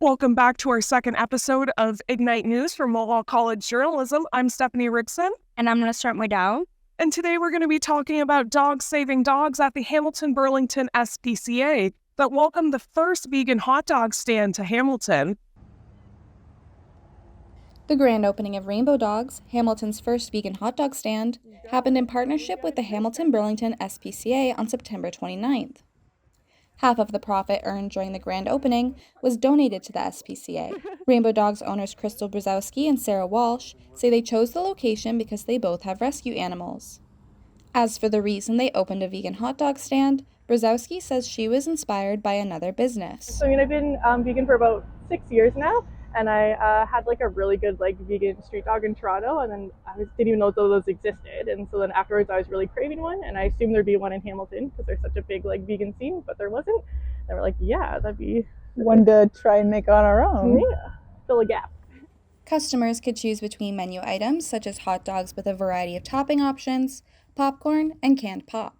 Welcome back to our second episode of Ignite News from Mohawk College Journalism. I'm Stephanie Rickson. And I'm going to start my down. And today we're going to be talking about dogs saving dogs at the Hamilton-Burlington SPCA that welcomed the first vegan hot dog stand to Hamilton. The grand opening of Rainbow Dogs, Hamilton's first vegan hot dog stand, happened in partnership with the Hamilton-Burlington SPCA on September 29th. Half of the profit earned during the grand opening was donated to the SPCA. Rainbow Dogs owners Crystal Brzezowski and Sarah Walsh say they chose the location because they both have rescue animals. As for the reason they opened a vegan hot dog stand, Brzezowski says she was inspired by another business. I've been vegan for about 6 years now, and I had a really good vegan street dog in Toronto, and then I didn't even know those existed. And so then afterwards I was really craving one, and I assumed there'd be one in Hamilton because there's such a big vegan scene, but there wasn't. And we're like, yeah, that'd be one to try and make on our own. Yeah, fill a gap. Customers could choose between menu items such as hot dogs with a variety of topping options, popcorn, and canned pop.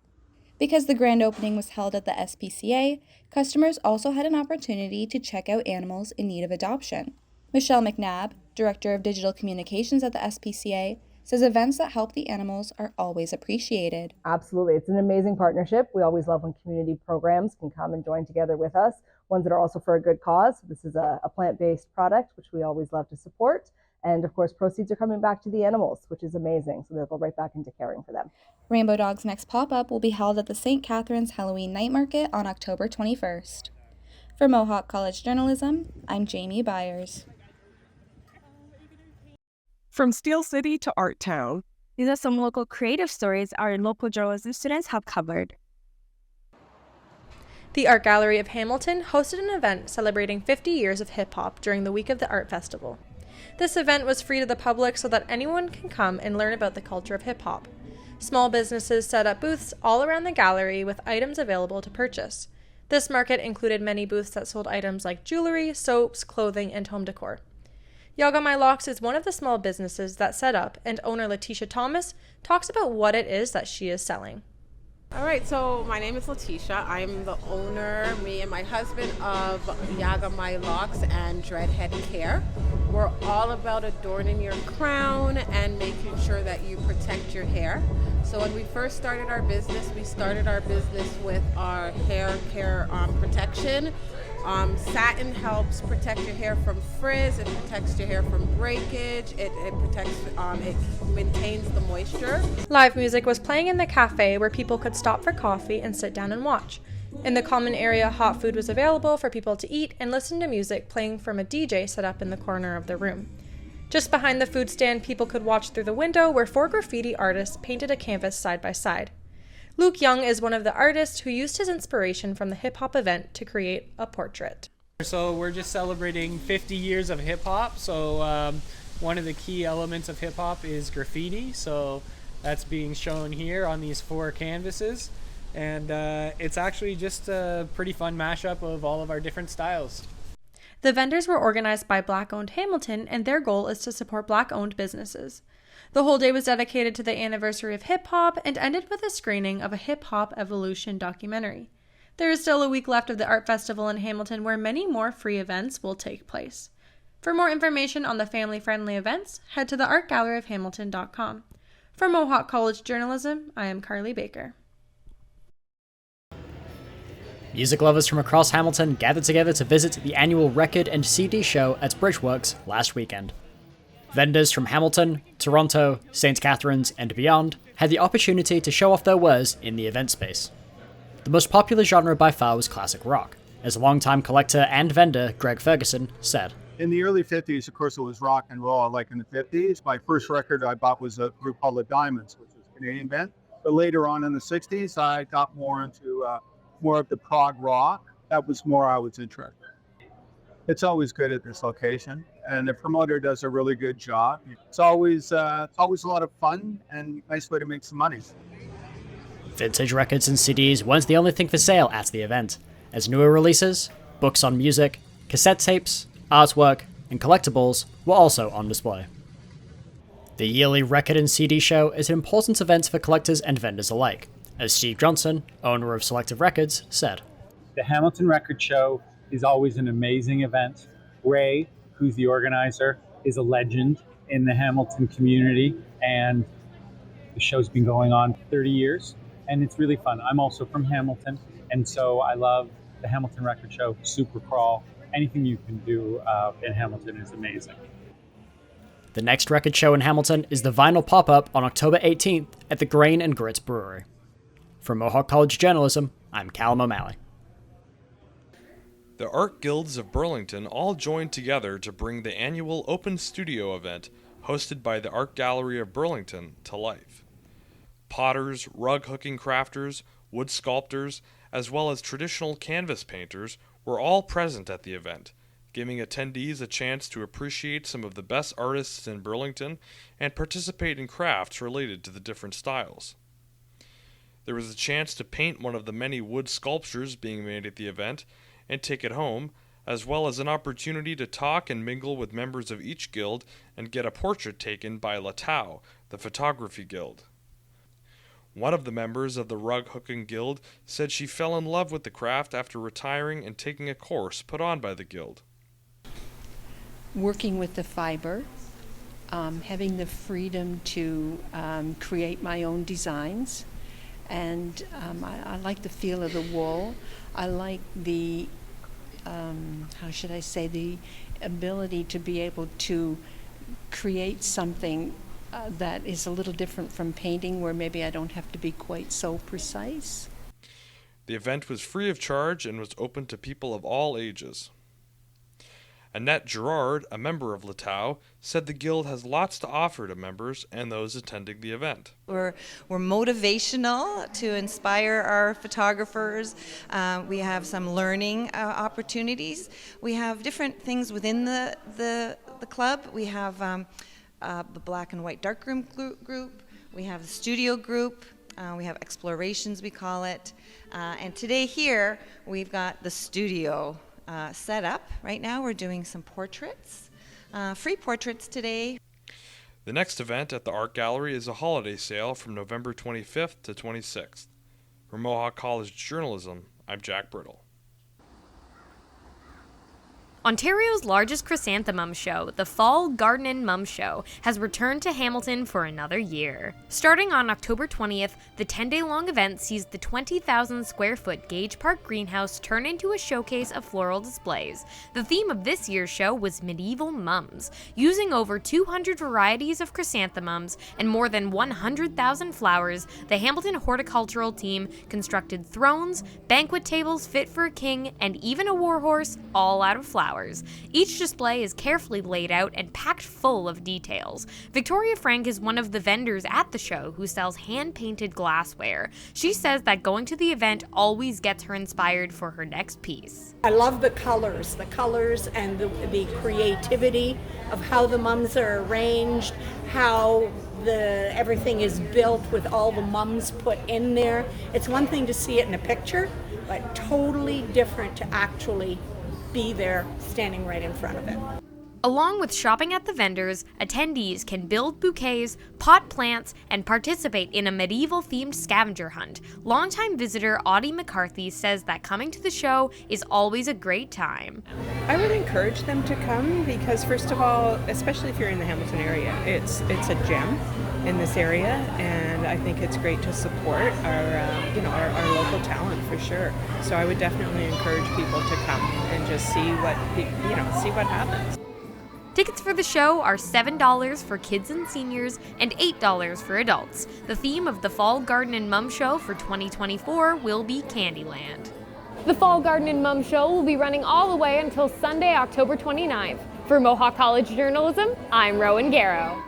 Because the grand opening was held at the SPCA, customers also had an opportunity to check out animals in need of adoption. Michelle McNabb, Director of Digital Communications at the SPCA, says events that help the animals are always appreciated. Absolutely. It's an amazing partnership. We always love when community programs can come and join together with us, ones that are also for a good cause. This is a plant-based product, which we always love to support. And of course, proceeds are coming back to the animals, which is amazing. So they'll go right back into caring for them. Rainbow Dog's next pop-up will be held at the St. Catharines Halloween Night Market on October 21st. For Mohawk College Journalism, I'm Jamie Byers. From Steel City to Art Town. These are some local creative stories our local journalism students have covered. The Art Gallery of Hamilton hosted an event celebrating 50 years of hip-hop during the week of the Art Festival. This event was free to the public so that anyone can come and learn about the culture of hip-hop. Small businesses set up booths all around the gallery with items available to purchase. This market included many booths that sold items like jewelry, soaps, clothing, and home decor. Yaga My Locks is one of the small businesses that set up, and owner Letitia Thomas talks about what it is that she is selling. All right, so my name is Letitia. I'm the owner, me and my husband, of Yaga My Locks and Dreadhead Care. We're all about adorning your crown and making sure that you protect your hair. So when we first started our business, with our hair care protection. Satin helps protect your hair from frizz, it protects your hair from breakage, it maintains the moisture. Live music was playing in the cafe where people could stop for coffee and sit down and watch. In the common area, hot food was available for people to eat and listen to music playing from a DJ set up in the corner of the room. Just behind the food stand, people could watch through the window where 4 graffiti artists painted a canvas side by side. Luke Young is one of the artists who used his inspiration from the hip-hop event to create a portrait. So we're just celebrating 50 years of hip-hop. So one of the key elements of hip-hop is graffiti. So that's being shown here on these 4 canvases. And it's actually just a pretty fun mashup of all of our different styles. The vendors were organized by Black-owned Hamilton, and their goal is to support Black-owned businesses. The whole day was dedicated to the anniversary of hip-hop and ended with a screening of a hip-hop evolution documentary. There is still a week left of the Art Festival in Hamilton where many more free events will take place. For more information on the family-friendly events, head to theartgalleryofhamilton.com. For Mohawk College Journalism, I am Carly Baker. Music lovers from across Hamilton gathered together to visit the annual record and CD show at Bridgeworks last weekend. Vendors from Hamilton, Toronto, St. Catharines, and beyond had the opportunity to show off their wares in the event space. The most popular genre by far was classic rock, as longtime collector and vendor Greg Ferguson said. In the early 50s, of course, it was rock and roll. Like in the 50s, my first record I bought was a group called The Diamonds, which was a Canadian band. But later on in the 60s, I got more into more of the prog rock. That was more I was interested. It's always good at this location, and the promoter does a really good job. It's always a lot of fun and nice way to make some money. Vintage records and CDs weren't the only thing for sale at the event, as newer releases, books on music, cassette tapes, artwork, and collectibles were also on display. The yearly record and CD show is an important event for collectors and vendors alike, as Steve Johnson, owner of Selective Records, said. The Hamilton Record Show is always an amazing event. Ray, who's the organizer, is a legend in the Hamilton community, and the show's been going on 30 years, and it's really fun. I'm also from Hamilton, and so I love the Hamilton Record Show, Super Crawl. Anything you can do in Hamilton is amazing. The next record show in Hamilton is the Vinyl Pop-Up on October 18th at the Grain and Grits Brewery. From Mohawk College Journalism, I'm Callum O'Malley. The art guilds of Burlington all joined together to bring the annual Open Studio event hosted by the Art Gallery of Burlington to life. Potters, rug hooking crafters, wood sculptors, as well as traditional canvas painters were all present at the event, giving attendees a chance to appreciate some of the best artists in Burlington and participate in crafts related to the different styles. There was a chance to paint one of the many wood sculptures being made at the event and take it home, as well as an opportunity to talk and mingle with members of each guild and get a portrait taken by Latau, the photography guild. One of the members of the Rug Hooking Guild said she fell in love with the craft after retiring and taking a course put on by the guild. Working with the fiber, having the freedom to create my own designs, and I like the feel of the wool. I like the, the ability to be able to create something that is a little different from painting, where maybe I don't have to be quite so precise. The event was free of charge and was open to people of all ages. Annette Gerard, a member of Latau, said the guild has lots to offer to members and those attending the event. We're motivational to inspire our photographers. We have some learning opportunities. We have different things within the club. We have the black and white darkroom group. We have the studio group. We have explorations, we call it. And today here, we've got the studio set up. Right now we're doing some portraits, free portraits today. The next event at the Art Gallery is a holiday sale from November 25th to 26th. For Mohawk College Journalism, I'm Jack Brittle. Ontario's largest chrysanthemum show, the Fall Garden and Mum Show, has returned to Hamilton for another year. Starting on October 20th, the 10-day-long event sees the 20,000 square foot Gage Park greenhouse turn into a showcase of floral displays. The theme of this year's show was medieval mums. Using over 200 varieties of chrysanthemums and more than 100,000 flowers, the Hamilton horticultural team constructed thrones, banquet tables fit for a king, and even a warhorse, all out of flowers. Each display is carefully laid out and packed full of details. Victoria Frank is one of the vendors at the show who sells hand-painted glassware. She says that going to the event always gets her inspired for her next piece. I love the colors and the creativity of how the mums are arranged, how everything is built with all the mums put in there. It's one thing to see it in a picture, but totally different to actually be there standing right in front of it. Along with shopping at the vendors, attendees can build bouquets, pot plants, and participate in a medieval-themed scavenger hunt. Longtime visitor Audie McCarthy says that coming to the show is always a great time. I would encourage them to come because, first of all, especially if you're in the Hamilton area, it's a gem in this area, and I think it's great to support our local talent for sure. So I would definitely encourage people to come and just see what happens. Tickets for the show are $7 for kids and seniors and $8 for adults. The theme of the Fall Garden and Mum Show for 2024 will be Candyland. The Fall Garden and Mum Show will be running all the way until Sunday, October 29th. For Mohawk College Journalism, I'm Rowan Garrow.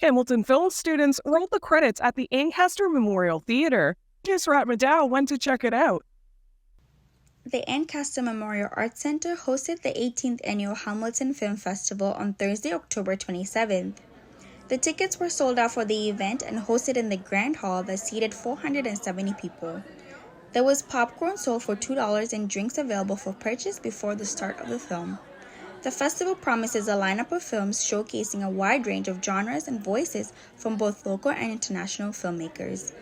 Hamilton Film students rolled the credits at the Ancaster Memorial Theatre. Kisrat Madow went to check it out. The Ancaster Memorial Arts Center hosted the 18th Annual Hamilton Film Festival on Thursday, October 27th. The tickets were sold out for the event and hosted in the Grand Hall that seated 470 people. There was popcorn sold for $2 and drinks available for purchase before the start of the film. The festival promises a lineup of films showcasing a wide range of genres and voices from both local and international filmmakers.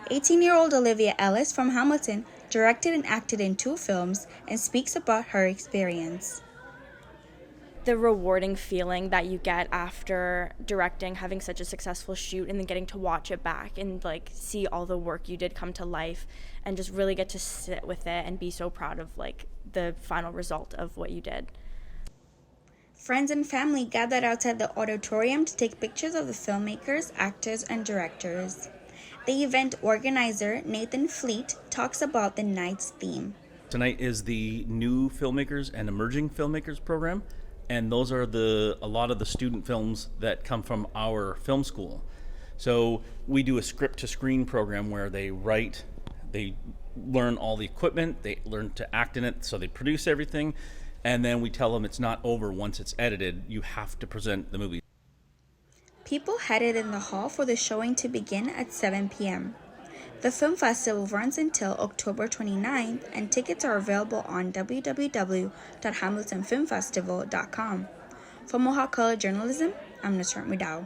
18-year-old Olivia Ellis from Hamilton directed and acted in 2 films, and speaks about her experience. The rewarding feeling that you get after directing, having such a successful shoot, and then getting to watch it back and like see all the work you did come to life, and just really get to sit with it and be so proud of like the final result of what you did. Friends and family gathered outside the auditorium to take pictures of the filmmakers, actors, and directors. The event organizer, Nathan Fleet, talks about the night's theme. Tonight is the new filmmakers and emerging filmmakers program, and those are a lot of the student films that come from our film school. So we do a script to screen program where they write, they learn all the equipment, they learn to act in it, so they produce everything, and then we tell them it's not over once it's edited. You have to present the movie. People headed in the hall for the showing to begin at 7 p.m. The film festival runs until October 29th, and tickets are available on www.hamiltonfilmfestival.com. For Mohawk College Journalism, I'm Nusrat Mudao.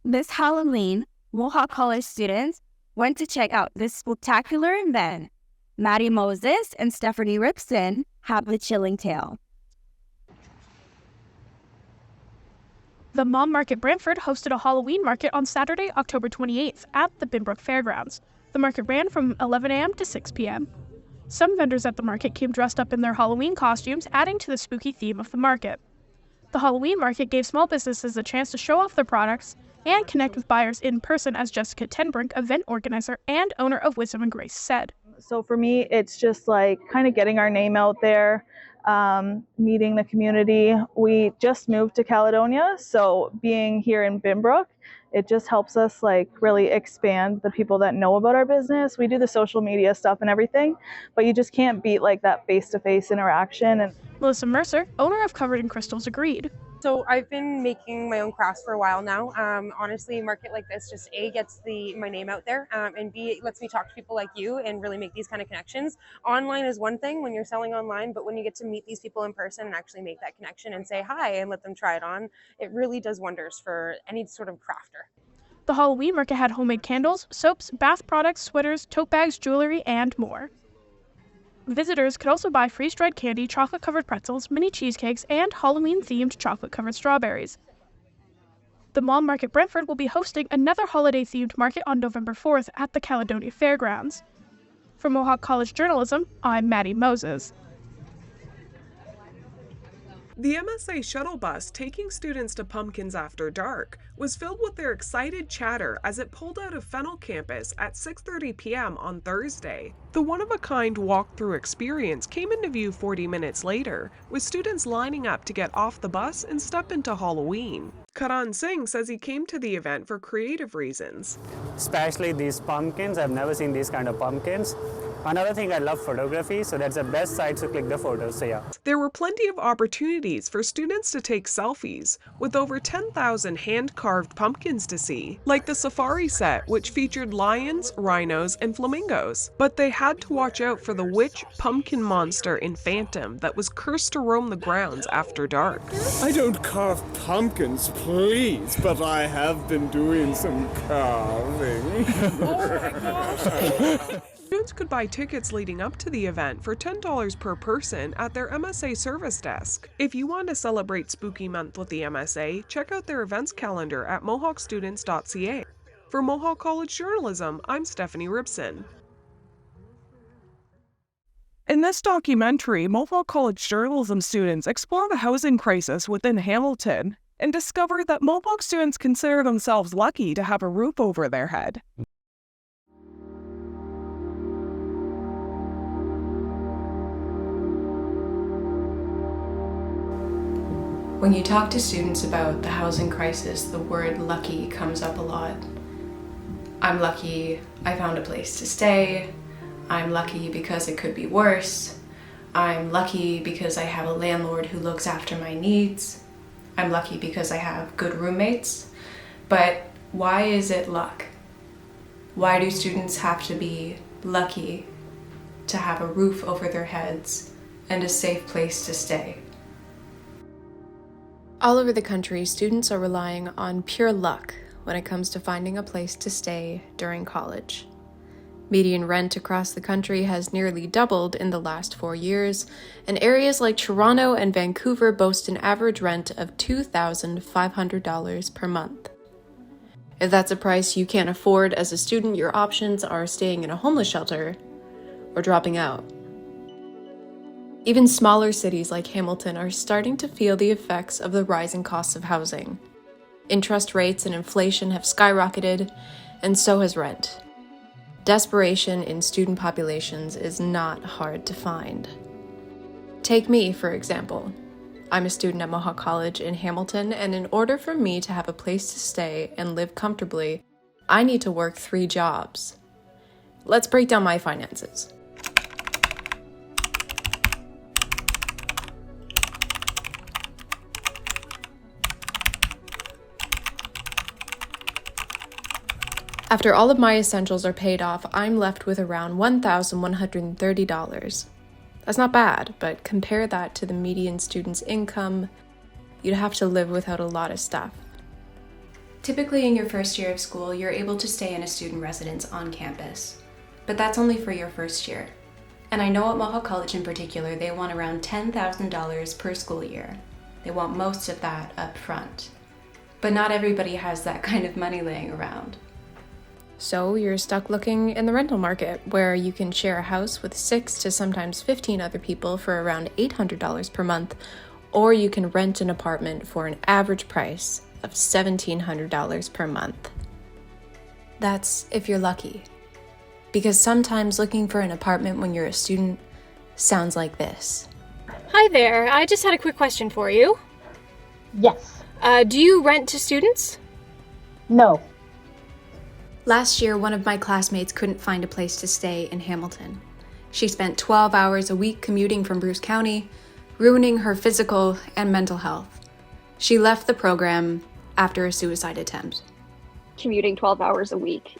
This Halloween, Mohawk College students went to check out this spectacular event. Maddie Moses and Stephanie Ripson have the chilling tale. The Mall Market Brantford hosted a Halloween market on Saturday, October 28th at the Binbrook Fairgrounds. The market ran from 11 a.m. to 6 p.m. Some vendors at the market came dressed up in their Halloween costumes, adding to the spooky theme of the market. The Halloween market gave small businesses a chance to show off their products and connect with buyers in person, as Jessica Tenbrink, event organizer and owner of Wisdom and Grace, said. So for me, it's just like kind of getting our name out there, meeting the community. We just moved to Caledonia, so being here in Binbrook, it just helps us like really expand the people that know about our business. We do the social media stuff and everything, but you just can't beat like that face-to-face interaction. And Melissa Mercer, owner of Covered in Crystals, agreed. So I've been making my own crafts for a while now. Honestly, a market like this just A, gets my name out there, and B, it lets me talk to people like you and really make these kind of connections. Online is one thing when you're selling online, but when you get to meet these people in person and actually make that connection and say hi and let them try it on, it really does wonders for any sort of crafter. The Halloween market had homemade candles, soaps, bath products, sweaters, tote bags, jewelry, and more. Visitors could also buy freeze-dried candy, chocolate-covered pretzels, mini cheesecakes, and Halloween-themed chocolate-covered strawberries. The Mall Market Brantford will be hosting another holiday-themed market on November 4th at the Caledonia Fairgrounds. For Mohawk College Journalism, I'm Maddie Moses. The MSA shuttle bus taking students to Pumpkins After Dark was filled with their excited chatter as it pulled out of Fennel campus at 6:30 p.m. on Thursday. The one-of-a-kind walk-through experience came into view 40 minutes later, with students lining up to get off the bus and step into Halloween. Karan Singh says he came to the event for creative reasons. Especially these pumpkins, I've never seen these kind of pumpkins. Another thing, I love photography, so that's the best site to click the photos, so yeah. There were plenty of opportunities for students to take selfies, with over 10,000 hand-carved pumpkins to see, like the safari set, which featured lions, rhinos, and flamingos. But they had to watch out for the witch pumpkin monster in Phantom that was cursed to roam the grounds after dark. I don't carve pumpkins, please, but I have been doing some carving. Oh my gosh! Students could buy tickets leading up to the event for $10 per person at their MSA service desk. If you want to celebrate Spooky Month with the MSA, check out their events calendar at mohawkstudents.ca. For Mohawk College Journalism, I'm Stephanie Ripson. In this documentary, Mohawk College Journalism students explore the housing crisis within Hamilton and discover that Mohawk students consider themselves lucky to have a roof over their head. When you talk to students about the housing crisis, the word lucky comes up a lot. I'm lucky I found a place to stay. I'm lucky because it could be worse. I'm lucky because I have a landlord who looks after my needs. I'm lucky because I have good roommates. But why is it luck? Why do students have to be lucky to have a roof over their heads and a safe place to stay? All over the country, students are relying on pure luck when it comes to finding a place to stay during college. Median rent across the country has nearly doubled in the last 4 years, and areas like Toronto and Vancouver boast an average rent of $2,500 per month. If that's a price you can't afford as a student, your options are staying in a homeless shelter or dropping out. Even smaller cities like Hamilton are starting to feel the effects of the rising costs of housing. Interest rates and inflation have skyrocketed, and so has rent. Desperation in student populations is not hard to find. Take me, for example. I'm a student at Mohawk College in Hamilton, and in order for me to have a place to stay and live comfortably, I need to work 3 jobs. Let's break down my finances. After all of my essentials are paid off, I'm left with around $1,130. That's not bad, but compare that to the median student's income, you'd have to live without a lot of stuff. Typically in your first year of school, you're able to stay in a student residence on campus, but that's only for your first year. And I know at Mohawk College in particular, they want around $10,000 per school year. They want most of that up front. But not everybody has that kind of money laying around. So you're stuck looking in the rental market, where you can share a house with 6 to sometimes 15 other people for around $800 per month, or you can rent an apartment for an average price of $1,700 per month. That's if you're lucky. Because sometimes looking for an apartment when you're a student sounds like this. Hi there, I just had a quick question for you. Yes. Do you rent to students? No. Last year, one of my classmates couldn't find a place to stay in Hamilton. She spent 12 hours a week commuting from Bruce County, ruining her physical and mental health. She left the program after a suicide attempt. Commuting 12 hours a week,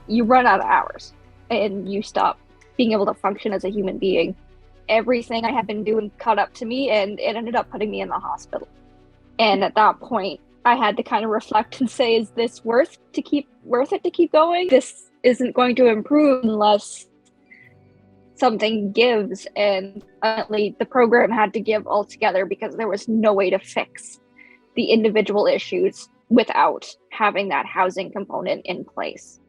you run out of hours and you stop being able to function as a human being. Everything I had been doing caught up to me, and it ended up putting me in the hospital. And at that point, I had to kind of reflect and say, is this worth it to keep going? This isn't going to improve unless something gives. And ultimately, the program had to give altogether because there was no way to fix the individual issues without having that housing component in place.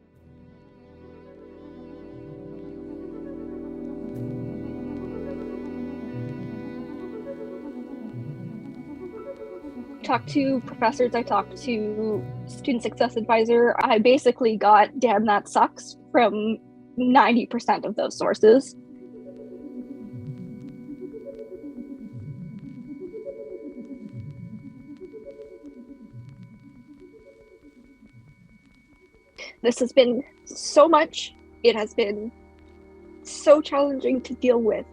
Talked to professors, I talked to student success advisor. I basically got damn that sucks from 90% of those sources. This has been so much. It has been so challenging to deal with.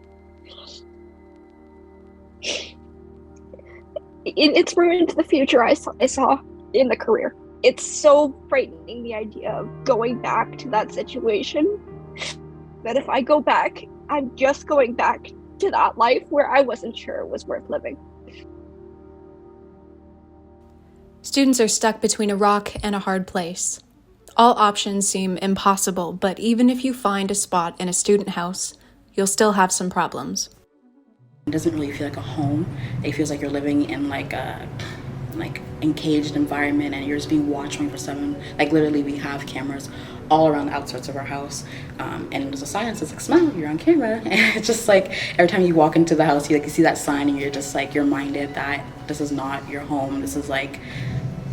It's ruined the future I saw in the career. It's so frightening, the idea of going back to that situation, that if I go back, I'm just going back to that life where I wasn't sure it was worth living. Students are stuck between a rock and a hard place. All options seem impossible, but even if you find a spot in a student house, you'll still have some problems. It doesn't really feel like a home. It feels like you're living in like a encaged environment, and you're just being watched 24/7. Like literally, we have cameras all around the outskirts of our house, and there's a sign that says like, "Smile, you're on camera." And it's just like every time you walk into the house, you see that sign, and you're just like, you're reminded that this is not your home. This is like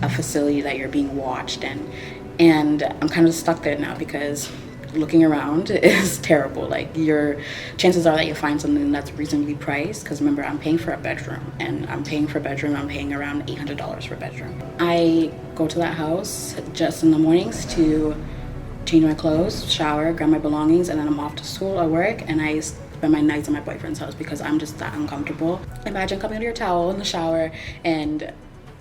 a facility that you're being watched, and I'm kind of stuck there now because looking around is terrible. Like, your chances are that you'll find something that's reasonably priced, because remember, I'm paying for a bedroom, and I'm paying around $800 for a bedroom. I go to that house just in the mornings to change my clothes, shower, grab my belongings, and then I'm off to school or work, and I spend my nights at my boyfriend's house because I'm just that uncomfortable. Imagine coming out of your towel in the shower, and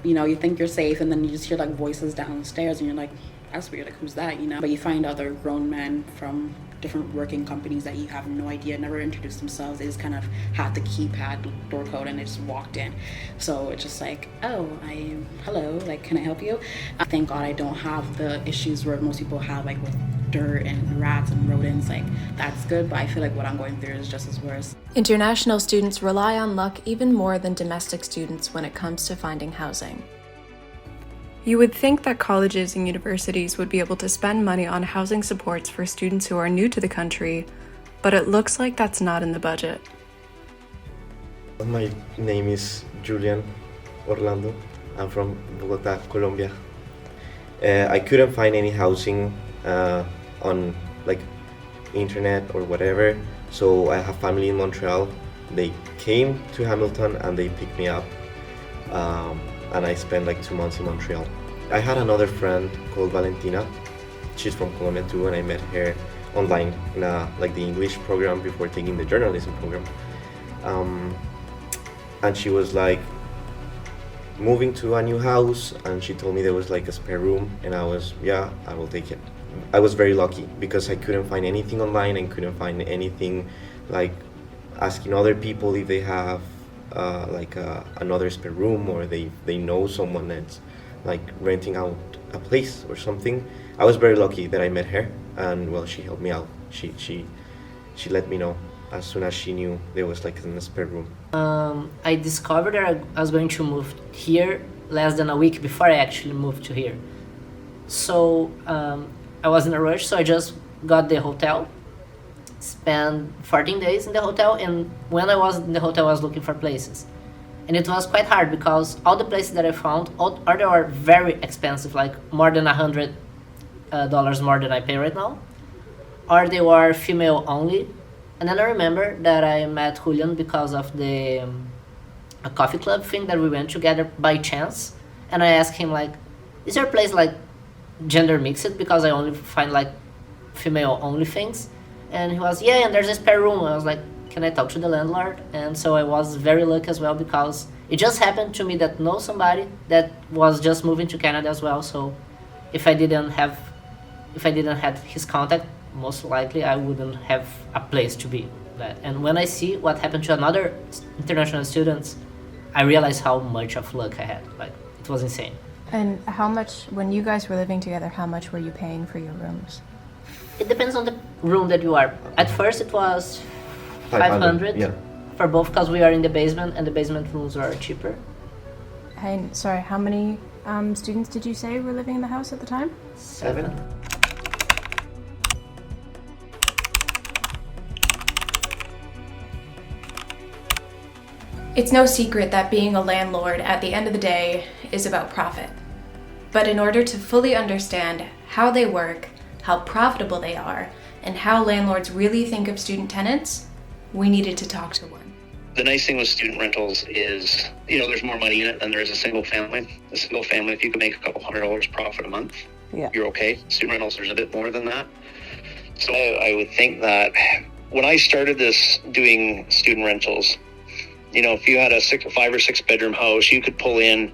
you think you're safe, and then you just hear like voices downstairs, and you're like, that's weird, like who's that, But you find other grown men from different working companies that you have no idea, never introduced themselves. They just kind of had the keypad door code and they just walked in. So it's just like, oh, hello, like, can I help you? Thank God I don't have the issues where most people have, like with dirt and rats and rodents, like that's good, but I feel like what I'm going through is just as worse. International students rely on luck even more than domestic students when it comes to finding housing. You would think that colleges and universities would be able to spend money on housing supports for students who are new to the country, but it looks like that's not in the budget. My name is Julian Orlando. I'm from Bogota, Colombia. I couldn't find any housing on like internet or whatever, so I have family in Montreal. They came to Hamilton and they picked me up, and I spent like 2 months in Montreal. I had another friend called Valentina. She's from Colombia too, and I met her online in like the English program before taking the journalism program. And she was like moving to a new house, and she told me there was like a spare room, and I was, yeah, I will take it. I was very lucky because I couldn't find anything online and couldn't find anything like asking other people if they have another spare room, or they know someone that's like renting out a place or something. I was very lucky that I met her, and well, she helped me out. She let me know as soon as she knew there was like a spare room. I discovered that I was going to move here less than a week before I actually moved to here. So I was in a rush, so I just got the hotel, spent 14 days in the hotel, and when I was in the hotel I was looking for places. And it was quite hard because all the places that I found, they were very expensive, like more than $100 more than I pay right now, or they were female only. And then I remember that I met Julian because of a coffee club thing that we went together by chance. And I asked him, like, is there a place like gender mixed, because I only find like female only things? And he was, yeah, and there's a spare room. I was like, can I talk to the landlord? And so I was very lucky as well, because it just happened to me that know somebody that was just moving to Canada as well. So if I didn't have his contact, most likely I wouldn't have a place to be. And when I see what happened to another international students, I realize how much of luck I had. Like, it was insane. And how much, when you guys were living together, how much were you paying for your rooms? It depends on the room that you are. At first it was 500 yeah, for both, because we are in the basement and the basement rooms are cheaper. Hey, sorry, how many students did you say were living in the house at the time? 7. It's no secret that being a landlord at the end of the day is about profit. But in order to fully understand how they work, how profitable they are, and how landlords really think of student tenants, we needed to talk to one. The nice thing with student rentals is, there's more money in it than there is a single family. A single family, if you can make a couple $100 profit a month, you're okay. Student rentals, there's a bit more than that. So I would think that when I started doing student rentals, if you had a 5 or 6 bedroom house, you could pull in,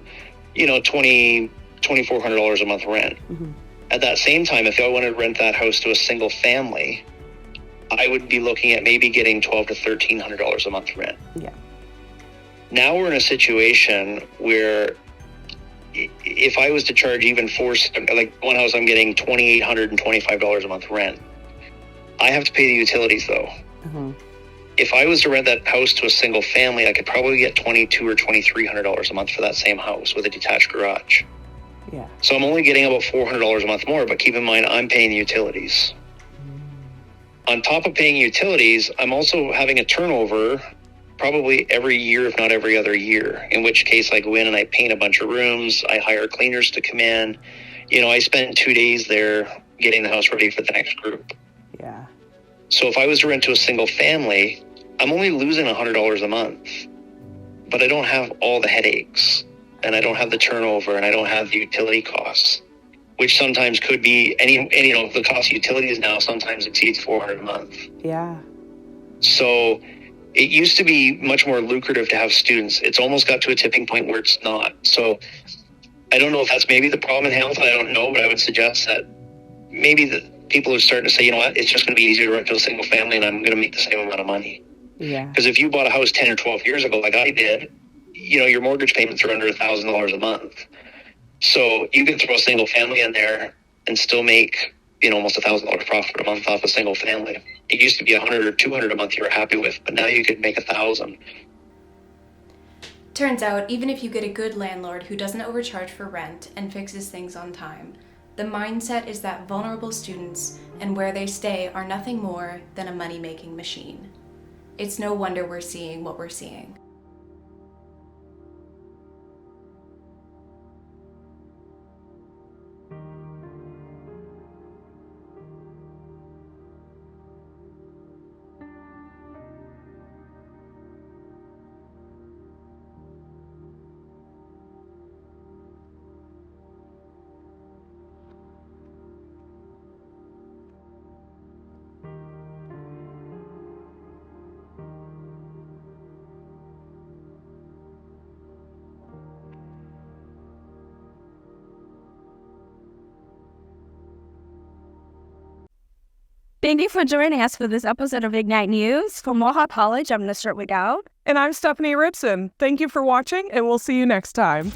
$2,400 a month rent. Mm-hmm. At that same time, if I wanted to rent that house to a single family, I would be looking at maybe getting $1,200 to $1,300 a month rent. Yeah. Now we're in a situation where if I was to charge even like one house, I'm getting $2,825 a month rent. I have to pay the utilities though. Mm-hmm. If I was to rent that house to a single family, I could probably get $2,200 or $2,300 a month for that same house with a detached garage. Yeah. So I'm only getting about $400 a month more, but keep in mind, I'm paying the utilities. On top of paying utilities, I'm also having a turnover probably every year, if not every other year, in which case I go in and I paint a bunch of rooms. I hire cleaners to come in. I spend 2 days there getting the house ready for the next group. Yeah. So if I was to rent to a single family, I'm only losing $100 a month, but I don't have all the headaches, and I don't have the turnover, and I don't have the utility costs, which sometimes could be the cost of utilities now sometimes exceeds $400 a month. Yeah. So it used to be much more lucrative to have students. It's almost got to a tipping point where it's not. So I don't know if that's maybe the problem in Hamilton. I don't know, but I would suggest that maybe the people are starting to say, it's just going to be easier to rent to a single family, and I'm going to make the same amount of money. Yeah. Because if you bought a house 10 or 12 years ago, like I did, your mortgage payments are under $1,000 a month. So you can throw a single family in there and still make, almost $1,000 profit a month off a single family. It used to be 100 or 200 a month you were happy with, but now you could make 1,000. Turns out, even if you get a good landlord who doesn't overcharge for rent and fixes things on time, the mindset is that vulnerable students and where they stay are nothing more than a money-making machine. It's no wonder we're seeing what we're seeing. Thank you for joining us for this episode of Ignite News. From Mohawk College, I'm Nusrat Wigout. And I'm Stephanie Ripson. Thank you for watching, and we'll see you next time.